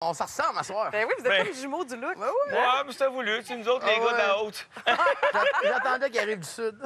On s'en ressemble à soir. Ben oui, vous êtes comme jumeaux du look. Ouais, ouais. Ouais, mais c'était voulu. C'est nous autres, les gars de la haute. J'attendais qu'il arrive du sud.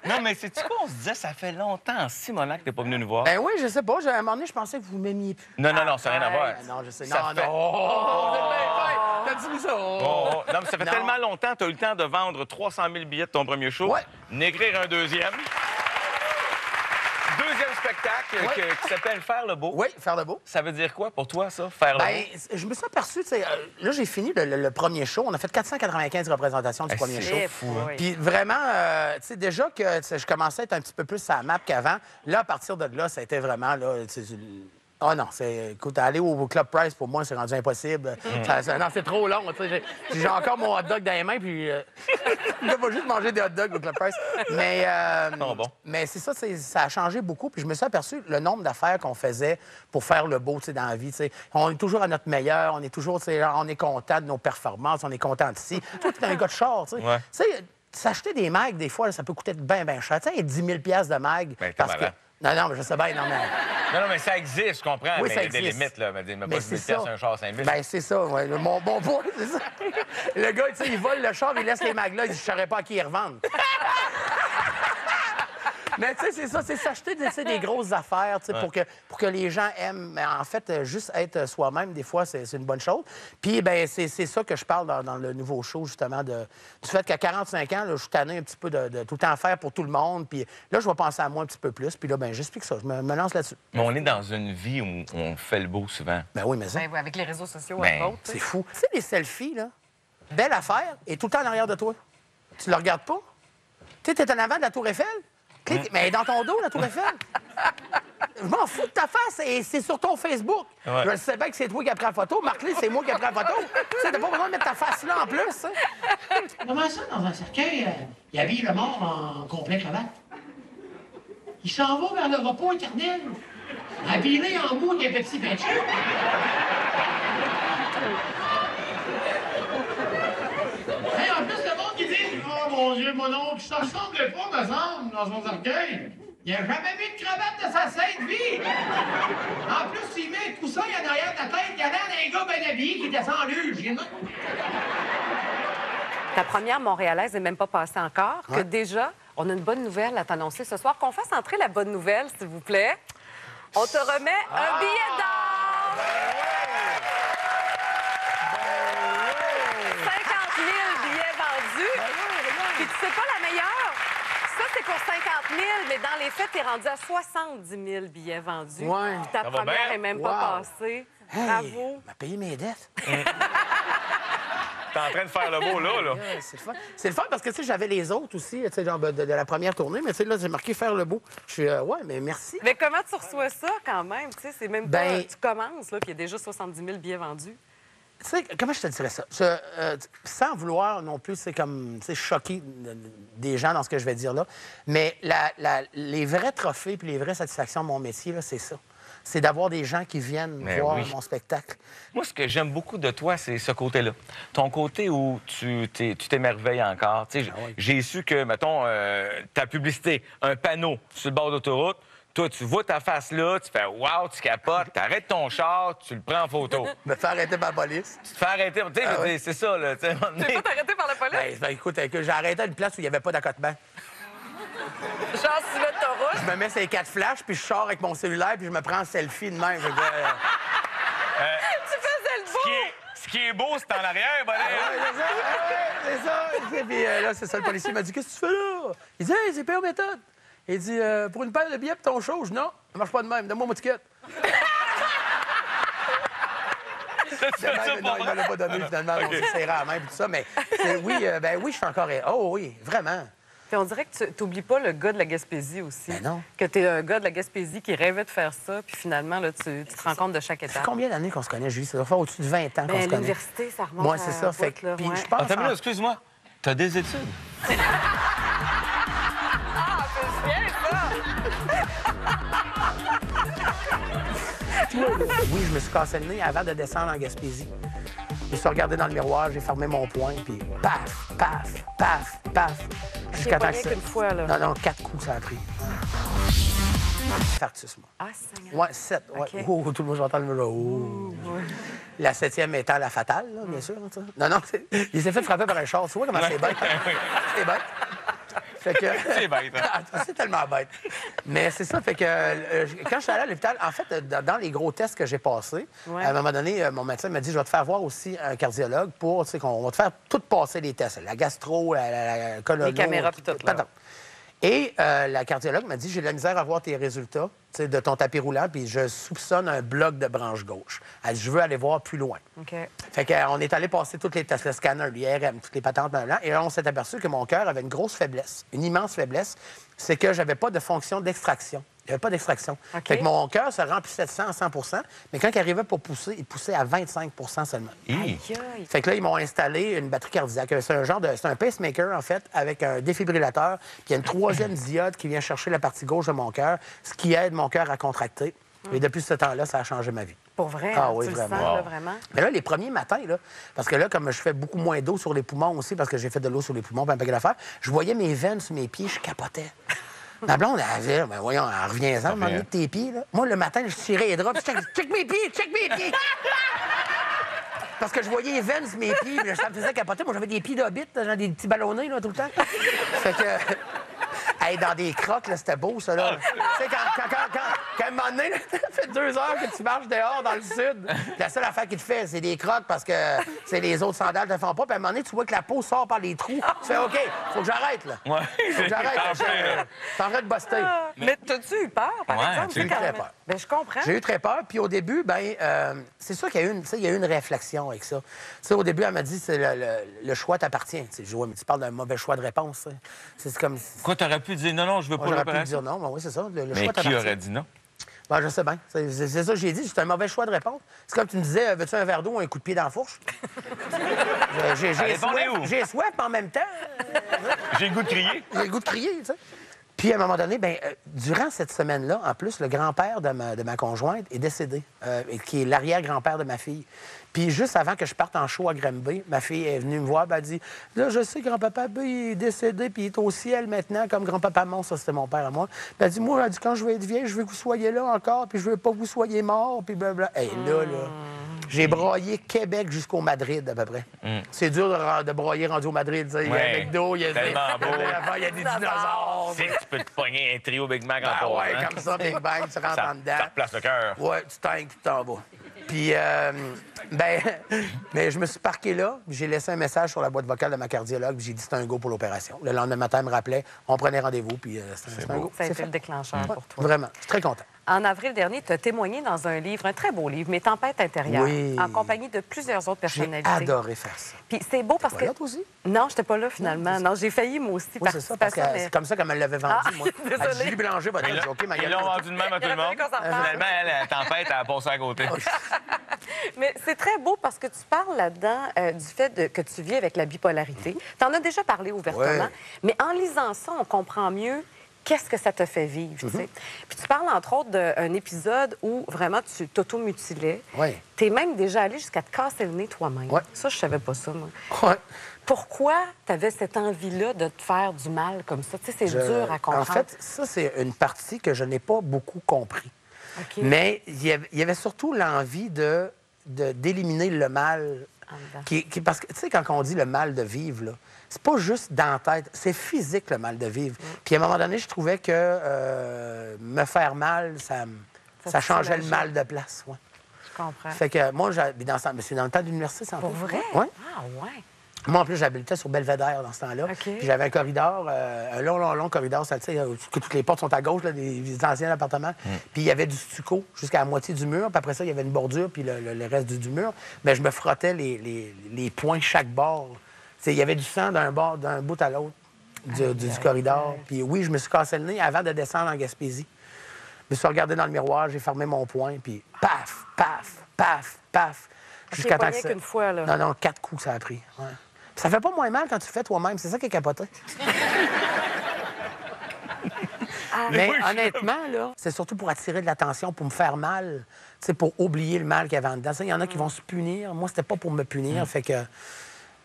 Non, mais c'est-tu quoi? On se disait, ça fait longtemps, Simonac, que t'es pas venu nous voir. Ben oui, je sais pas. À un moment donné, je pensais que vous m'aimiez plus. Non, non, non, ça n'a rien à voir. Non, je sais. Ça Non, fait- non. Oh, t'as dit ça. Oh, non, mais ça fait Non. tellement longtemps, tu as eu le temps de vendre 300 000 billets de ton premier show. Ouais. N'écrire un deuxième. Deuxième spectacle Ouais. qui s'appelle Faire le beau. Oui, faire de beau. Ça veut dire quoi pour toi, ça, faire le Ben, je me suis aperçu, tu sais, là, j'ai fini le premier show. On a fait 495 représentations du beau? premier C'est show. fou, hein? Puis vraiment, tu sais, déjà que tu sais, je commençais à être un petit peu plus à la map qu'avant. Là, à partir de là, ça a été vraiment, là, tu sais, oh non, écoute, aller au Club Price, pour moi, c'est rendu impossible. Non, c'est trop long. Tu sais, j'ai encore mon hot dog dans les mains, puis je vais juste manger des hot dogs au Club Price. Mais, sont bons. mais c'est ça, ça a changé beaucoup. Puis je me suis aperçu le nombre d'affaires qu'on faisait pour faire le beau, tu sais, dans la vie. Tu sais. On est toujours à notre meilleur, on est toujours, tu sais, genre, on est content de nos performances, on est content d'ici. Toi, tu es un gars de char, tu sais. Ouais. Tu sais, s'acheter des mags, des fois, là, ça peut coûter bien, bien cher. Tu sais, 10 000 de mag. Ben, t'es malade. Non, non, mais je sais bien, non, mais... Non, non, mais ça existe, je comprends. Oui, mais ça il y a des existe. limites, là. Mais Mais pas c'est 10 ça. 000 un char 5 000. Ben, c'est ça, ouais. Mon bon point, c'est ça. Le gars, tu sais, il vole le char, il laisse les mags là, il dit, je saurais pas à qui ils revendent. Mais tu sais, c'est ça, c'est s'acheter tu sais, des grosses affaires, tu sais, pour que les gens aiment. Mais en fait, juste être soi-même, des fois, c'est une bonne chose. Puis, ben c'est ça que je parle dans le nouveau show, justement, du fait qu'à 45 ans, là, je suis tanné un petit peu de tout le temps faire pour tout le monde. Puis là, je vais penser à moi un petit peu plus. Puis là, ben j'explique ça, je me lance là-dessus. Mais on est dans une vie où on fait le beau souvent. Ben oui, mais ça, Ben oui, avec les réseaux sociaux, Ben, entre autres. c'est fou. Tu sais, les selfies, là, belle affaire, et tout le temps en arrière de toi. Tu le regardes pas? Tu sais, t'es en avant de la Tour Eiffel? Clique, mais dans ton dos, la Tour Eiffel. Je m'en fous de ta face, et c'est sur ton Facebook. Ouais. Je sais bien que c'est toi qui as pris la photo. Marc-Lé, c'est moi qui ai pris la photo. Tu sais, t'as pas besoin de mettre ta face là en plus. Hein? Comment ça, dans un cercueil, il habille le mort en complet cravate? Il s'en va vers le repos éternel, habillé en mou avec un petit peinture. Hey, en plus, le monde qui dit « Oh mon Dieu, mon oncle, ça ressemble pas, me semble, dans son cercueil. Il a jamais mis de cravate de sa sainte vie. En plus, s'il met un coussin en arrière de la tête, il y a l'air d'un gars bien habillé qui descend en luge. Ta première montréalaise n'est même pas passée encore, que Ouais. déjà, on a une bonne nouvelle à t'annoncer ce soir. Qu'on fasse entrer la bonne nouvelle, s'il vous plaît. On te remet un billet d'or! 50 000 billets vendus. Puis tu sais pas la meilleure? Ça, c'est pour 50 000, mais dans les faits, t'es rendu à 70 000 billets vendus. Ouais. Puis ta Ça va première bien? n'est même Wow. pas passée. Hey, Bravo. m'a payé mes dettes. T'es en train de faire le beau, là. Ouais, c'est le fun. C'est le fun parce que, tu sais, j'avais les autres aussi, tu sais, genre de la première tournée, mais tu sais, là, j'ai marqué faire le beau. Je suis, ouais, mais merci. Mais comment tu reçois ça quand même? Tu sais, c'est même Ben- pas... Tu commences, là, puis il y a déjà 70 000 billets vendus. Tu sais, comment je te dirais ça? Sans vouloir non plus, c'est comme, tu sais, choquer des gens dans ce que je vais dire là, mais les vrais trophées puis les vraies satisfactions de mon métier, là, c'est ça. C'est d'avoir des gens qui viennent Mais voir oui. mon spectacle. Moi, ce que j'aime beaucoup de toi, c'est ce côté-là. Ton côté où tu t'émerveilles encore. Tu sais, oui. j'ai su que, mettons, ta publicité, un panneau sur le bord d'autoroute, toi, tu vois ta face là, tu fais « wow », tu capotes, t'arrêtes ton char, tu le prends en photo. Me faire arrêter par la police. Tu te fais arrêter. Tu sais, Ah oui. c'est ça, là. Tu sais, à un moment Tu donné- pas t'arrêter par la police? Ben, écoute, j'ai arrêté à une place où il n'y avait pas d'accotement. Genre, si tu veux t'auras. Je me mets ces 4 flashs, puis je sors avec mon cellulaire, puis je me prends en selfie de même. Je veux dire, Tu faisais le beau! Ce qui est beau, c'est en arrière, bonnet. c'est ça. Et puis là, c'est ça, le policier m'a dit, qu'est-ce que tu fais là? Il dit, hey, c'est payé aux méthodes. Il dit, pour une paire de billets pour ton show, je dis, non, ça marche pas de même, donne-moi mon ticket. Non, il ne me l'a pas donné, finalement, on s'est serré à la main, puis tout ça, mais oui, ben oui, je suis encore... Oh oui, vraiment. Puis on dirait que tu n'oublies pas le gars de la Gaspésie aussi. Ben non. Que tu es un gars de la Gaspésie qui rêvait de faire ça, puis finalement, là, tu te rends compte de chaque Ça fait étape. combien d'années qu'on se connaît, Julie? Ça doit faire au-dessus de 20 ans qu'on Ben, se connaît. l'université, ça remonte Moi, c'est à ça. un Fait bout, que, là, puis ouais. je pense... Attends, excuse-moi. T'as des études? Ah, c'est bien, ça! Oui, je me suis cassé le nez avant de descendre en Gaspésie. Je me suis regardé dans le miroir, j'ai fermé mon poing, puis paf, paf, paf, paf. J'ai pogné qu'une fois, là. Non, non, 4 coups, ça a pris. Infarctus, moi. Ah, Seigneur. Ouais, 7. Ouais. OK. Oh, tout le monde j'entends le mot. Oh. La 7e étant la fatale, là, bien sûr. Ça. Non, il s'est fait frapper par un char. Tu vois comment c'est bête? C'est bête. Fait que... C'est bête, hein? C'est tellement bête. Mais c'est ça, fait que quand je suis allé à l'hôpital, en fait, dans les gros tests que j'ai passés, Ouais. à un moment donné, mon médecin m'a dit, je vais te faire voir aussi un cardiologue pour, tu sais, qu'on va te faire tout passer les tests. La gastro, la colono. Les caméras puis tout, là. Pardon. Et la cardiologue m'a dit, j'ai de la misère à voir tes résultats, tu sais, de ton tapis roulant, puis je soupçonne un bloc de branche gauche. Elle dit, je veux aller voir plus loin. OK. Fait qu'on est allé passer toutes les tests, le scanner, l'IRM, toutes les patentes, là, et là, on s'est aperçu que mon cœur avait une grosse faiblesse, une immense faiblesse, c'est que j'avais pas de fonction d'extraction. Il n'y avait pas d'extraction. OK. Fait que mon cœur se remplissait de sang à 100 mais quand il arrivait pour pousser, il poussait à 25 seulement. Aïe. Fait que là, ils m'ont installé une batterie cardiaque. C'est un genre de... C'est un pacemaker, en fait, avec un défibrillateur. Puis il y a une 3e diode qui vient chercher la partie gauche de mon cœur, ce qui aide mon cœur à contracter. Et depuis ce temps-là, ça a changé ma vie. Pour vrai, Ah hein, oui, tu vraiment. le sens, là, vraiment? Mais là, les premiers matins, là, parce que là, comme je fais beaucoup moins d'eau sur les poumons aussi, parce que j'ai fait de l'eau sur les poumons, puis un paquet d'affaires, je voyais mes veines sur mes pieds, je capotais. Ma blonde, elle avait, ben voyons, reviens-en, m'en de tes pieds, là. Moi, le matin, je tirais les draps, puis check mes pieds! Parce que je voyais les veines sur mes pieds, puis ça me faisait capoter. Moi, j'avais des pieds d'hobbit, genre des petits ballonnés, là, tout le temps. Fait que... Hey, dans des crocs, là, c'était beau, ça, là. Tu sais, quand à un moment donné, là, ça fait 2 heures que tu marches dehors dans le sud, la seule affaire qu'il te fait, c'est des crocs parce que c'est les autres sandales ne te font pas. Puis à un moment donné, tu vois que la peau sort par les trous. Tu fais OK, faut que j'arrête, là. Ouais. Faut que j'arrête. T'es en train de buster. Mais t'as-tu eu peur, par Ouais, exemple? j'ai eu Tu sais, très quand- peur. Ben, je comprends. J'ai eu très peur. Puis au début, c'est sûr qu'il y a eu une, tu sais, il y a eu une réflexion avec ça. Tu sais, au début, elle m'a dit, c'est le choix t'appartient. Tu sais, je vois, mais tu parles d'un mauvais choix de réponse. Ça. C'est comme... Quoi, t'aurais pu dire non, je veux pas Moi, j'aurais pu l'opération? dire non. Ben oui, c'est ça. Le Mais choix qui t'appartient. aurait dit non? Ben, je sais bien. C'est ça que j'ai dit. C'est un mauvais choix de réponse. C'est comme tu me disais, veux-tu un verre d'eau ou un coup de pied dans la fourche? J'ai répondez où? soif, j'ai soif, mais en même temps, J'ai le goût de crier. j'ai le goût de crier, tu sais. Puis, à un moment donné, durant cette semaine-là, en plus, le grand-père de ma conjointe est décédé, qui est l'arrière-grand-père de ma fille. Puis, juste avant que je parte en show à Granby, ma fille est venue me voir, elle a dit « Là, je sais, grand-papa B, il est décédé, puis il est au ciel maintenant, comme grand-papa Mon, ça, c'était mon père à moi. Puis, elle dit « Moi, elle dit, quand je vais être vieille, je veux que vous soyez là encore, puis je veux pas que vous soyez mort, puis blablabla. » Hey, là, j'ai broyé Québec jusqu'au Madrid, à peu près. C'est dur de broyer rendu au Madrid, tu sais. Il y a Ouais. un McDo, il y a Tellement beau. il y a des dinosaures. Tu sais que tu peux te pogner un trio Big Mac en Ah pause, ouais, hein? comme ça, Big Bang, tu rentres en Ça dedans. replace le cœur. Ouais, tu tanques, tu t'en vas. Puis, mais je me suis parqué là, puis j'ai laissé un message sur la boîte vocale de ma cardiologue, puis j'ai dit c'est un go pour l'opération. Le lendemain matin, elle me rappelait, on prenait rendez-vous, puis c'est un go. Ça a C'est été le fait. déclencheur pour toi. Vraiment, je suis très content. En avril dernier, tu as témoigné dans un livre, un très beau livre, Mes tempêtes intérieures, Oui. en compagnie de plusieurs autres J'ai personnalités. adoré faire ça. Puis c'est beau parce Tu que... vois là, toi aussi? Non, j'étais pas là finalement. Non, j'ai failli moi aussi Oui, c'est ça, parce que participer à ça, c'est comme ça qu'elle me l'avait vendu, Ah, moi. Elle dit, désolée. Julie Bélanger va dire, OK, ma Ils gueule. l'ont vendu de même à tout le Il aurait monde. fallu qu'on s'en reparle. Finalement, elle, la tempête, elle a passé à côté. Mais c'est très beau parce que tu parles là-dedans du fait que tu vis avec la bipolarité. Tu en as déjà parlé ouvertement, Ouais. mais en lisant ça, on comprend mieux qu'est-ce que ça te fait vivre. Tu sais. Puis tu parles entre autres d'un épisode où vraiment tu t'automutilais. Ouais. Tu es même déjà allé jusqu'à te casser le nez toi-même. Ouais. Ça, je savais pas ça, moi. Ouais. Pourquoi tu avais cette envie-là de te faire du mal comme ça? Tu sais, c'est dur à comprendre. En fait, ça, c'est une partie que je n'ai pas beaucoup compris. OK. Mais il y avait surtout l'envie d'éliminer le mal. En dedans. Parce que, tu sais, quand on dit le mal de vivre, là, c'est pas juste dans la tête, c'est physique, le mal de vivre. Puis à un moment donné, je trouvais que me faire mal, ça te changeait le soulageait. mal de place. Ouais. Je comprends. Fait que moi, c'est dans le temps de l'université, c'est en Pour fait. vrai? Ouais. Ah, ouais. Moi, en plus, j'habitais sur Belvédère dans ce temps-là. OK. Puis j'avais un corridor, un long corridor, ça, tu sais, que toutes les portes sont à gauche, là, des anciens appartements. Puis il y avait du stucco jusqu'à la moitié du mur. Puis après ça, il y avait une bordure, puis le reste du mur. Mais je me frottais les points chaque bord. Tu sais, il y avait du sang d'un bout à l'autre du corridor. Puis oui, je me suis cassé le nez avant de descendre en Gaspésie. Je me suis regardé dans le miroir, j'ai fermé mon poing, puis paf, paf, paf, paf. Pas rien qu'une fois, là. Non, 4 coups, ça a pris. Ouais. Puis ça fait pas moins mal quand tu le fais toi-même. C'est ça qui est capoté. Mais honnêtement, là, c'est surtout pour attirer de l'attention, pour me faire mal, tu sais, pour oublier le mal qu'il y avait en dedans. Il y en a qui vont se punir. Moi, c'était pas pour me punir. Fait que...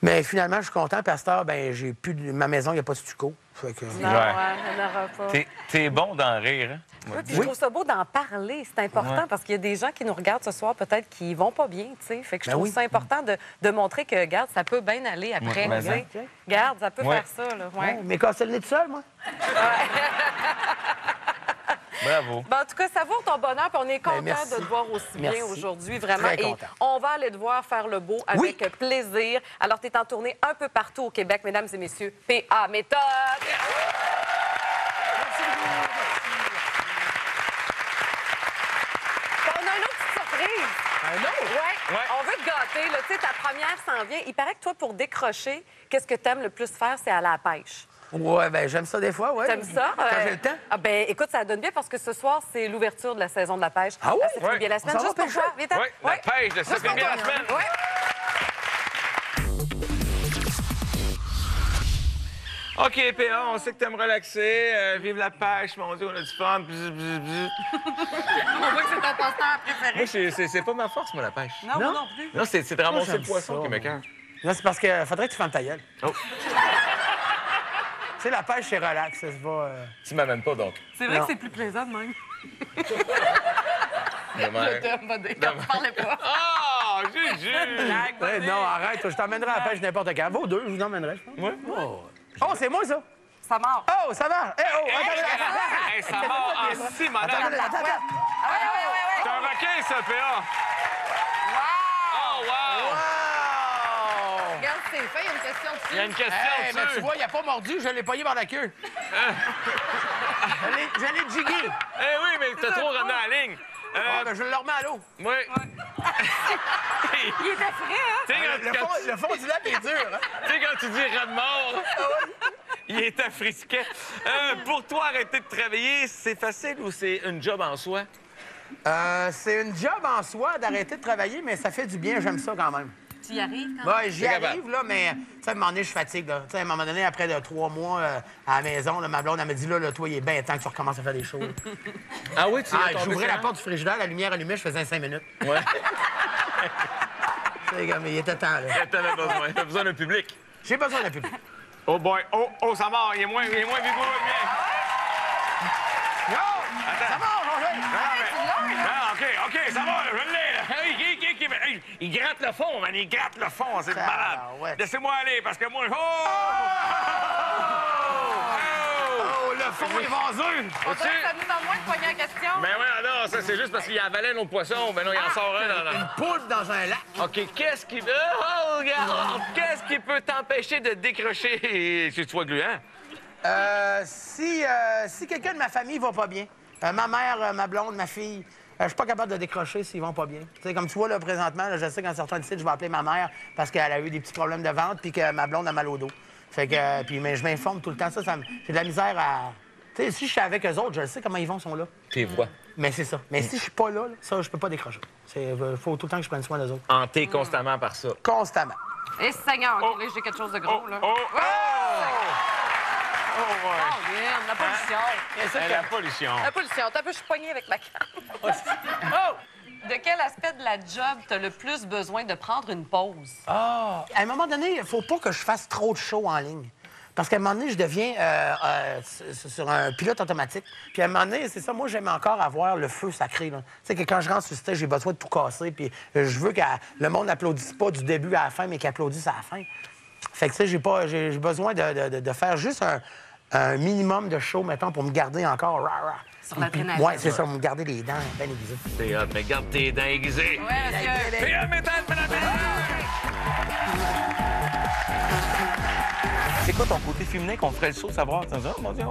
Mais finalement, je suis content. Pasteur, ben j'ai plus ma maison, il n'y a pas de stucco. Fait que... Non, Ouais. il n'y en aura pas. T'es bon d'en rire, hein? Oui, puis je trouve ça beau d'en parler. C'est important parce qu'il y a des gens qui nous regardent ce soir, peut-être, qui vont pas bien, tu sais. Fait que je trouve ça important de montrer que, regarde, ça peut bien aller après. Ouais, tu sais. Regarde, ça peut faire ça, là. Ouais. Mais casser le nez tout seul, moi. Bravo. Ben, en tout cas, savoure ton bonheur, puis on est content merci. de te voir aussi bien Merci. aujourd'hui, vraiment. Très Et content. on va aller te voir faire le beau avec plaisir. Alors, tu es en tournée un peu partout au Québec, mesdames et messieurs. PA Méthode! On a une autre petite surprise. Un autre? Ouais. On veut te gâter. Là. Tu sais, ta première s'en vient. Il paraît que toi, pour décrocher, qu'est-ce que tu aimes le plus faire, c'est aller à la pêche. Ouais, ben j'aime ça des fois, ouais. T'aimes ça? Quand j'ai le temps. Ah ben, écoute, ça donne bien parce que ce soir, c'est l'ouverture de la saison de la pêche. Ah oui? Ça fait bien la semaine. On s'en Juste va pour toi. pêcher? Viens-t'en. Oui, la pêche de ça, c'est bien la semaine. Ouais. OK, PA, on sait que t'aimes relaxer. Vive la pêche, mon Dieu, on a du fun. Bzz, bzz, bzz. On voit que c'est ton passe-temps préféré. Moi, c'est pas ma force, moi, la pêche. Non, moi non plus. Non, c'est de ramasser j'aime le poisson ça, qui me moi. cœur. Là, c'est parce que faudrait que tu fermes ta gueule. Oh. Tu sais, la pêche, c'est relax. Ça se va... Tu m'amènes pas, donc. C'est vrai Non. que c'est plus plaisant de même. Demain. Je parlais pas. Ah, Juju! Ouais, non, arrête. Je t'emmènerai à la pêche n'importe quand. Vous deux, je vous emmènerai, je pense. Ouais. Oh, c'est moi, ça. Ça mord. Oh, ça va. Eh, oh, attends. Hey, ça va en si, madame. Attends. C'est un requin, ça, PA. Oh, wow! Wow! Regarde, c'est fait, il y a une question dessus. Il y a une question Hey, mais tu dessus. vois, il a pas mordu, je l'ai pogné par la queue. Je l'ai jigué. Eh oui, mais t'as trop ramené à la ligne. Ah, ben, je le remets à l'eau. Oui. Il était frais, hein? Tu sais, Le fond du lac est dur, hein? tu sais, quand tu dis rat de mort, il est affrisquet. Pour toi, arrêter de travailler, c'est facile ou c'est une job en soi? C'est une job en soi d'arrêter de travailler, mais ça fait du bien, j'aime ça quand même. Tu y arrives quand même? Ouais, j'y T'es capable. arrive, là, mais tu sais, à un moment donné, je fatigue. Là. Tu sais, à un moment donné, après 3 mois à la maison, là, ma blonde, elle me dit, là, toi, il est bien temps que tu recommences à faire des choses. Ah oui, tu J'ouvrais la porte du frigidaire, la lumière allumée, je faisais 5 minutes. Ouais. Tu sais, comme, il était temps, là. T'avais besoin. T'as besoin d'un public. J'ai besoin d'un public. Oh boy. Oh, ça mord. Il est moins vigoureux que bien. Yo! Ça va, mon jeune? Ah, OK, ça va, je l'ai. Hey, il gratte le fond, man, il gratte le fond, c'est malade. ouais. Laissez-moi aller, parce que moi... Oh, le fond est vaseux! On dirait que ça nous donne moins de poignées en question. Mais ouais, non, ça, c'est juste parce qu'il avalait nos poissons. Mais non, il en sort un dans Une poule dans un lac. OK, qu'est-ce qui... Oh, regarde! Qu'est-ce qui peut t'empêcher de décrocher... Si tu sois gluant? Si quelqu'un de ma famille va pas bien, ma mère, ma blonde, ma fille, je suis pas capable de décrocher s'ils vont pas bien. Tu sais, comme tu vois, là, présentement, là, je sais qu'en sortant d'ici, je vais appeler ma mère parce qu'elle a eu des petits problèmes de ventre puis que ma blonde a mal au dos. Fait que, puis mais je m'informe tout le temps. J'ai de la misère à... Tu sais, si je suis avec eux autres, je sais comment ils vont, sont là. Tes voix. Mais c'est ça. Mais si je suis pas là, ça, je peux pas décrocher. Il faut tout le temps que je prenne soin des autres. Hanté constamment par ça. Constamment. Et Seigneur, OK, là, j'ai quelque chose de gros, là. Oh, Oh, merde, la pollution. la pollution. La pollution. T'as un peu, je suis poignée avec ma canne. Oh! De quel aspect de la job t'as le plus besoin de prendre une pause? À un moment donné, il faut pas que je fasse trop de shows en ligne. Parce qu'à un moment donné, je deviens sur un pilote automatique. Puis à un moment donné, c'est ça, moi, j'aime encore avoir le feu sacré. Tu sais, que quand je rentre sur le stage, j'ai besoin de tout casser. Puis je veux que le monde n'applaudisse pas du début à la fin, mais qu'il applaudisse à la fin. Fait que, tu sais, j'ai besoin de faire juste un minimum de show, mettons, pour me garder encore. Sur l'adrénaline. Oui, c'est ça, me garder les dents bien aiguisées. T'es hot, mais garde tes dents aiguisées. Ouais, monsieur. T'es hot, métal, madame! C'est quoi ton côté féminin qu'on ferait le saut, savoir? Oh, mon Dieu,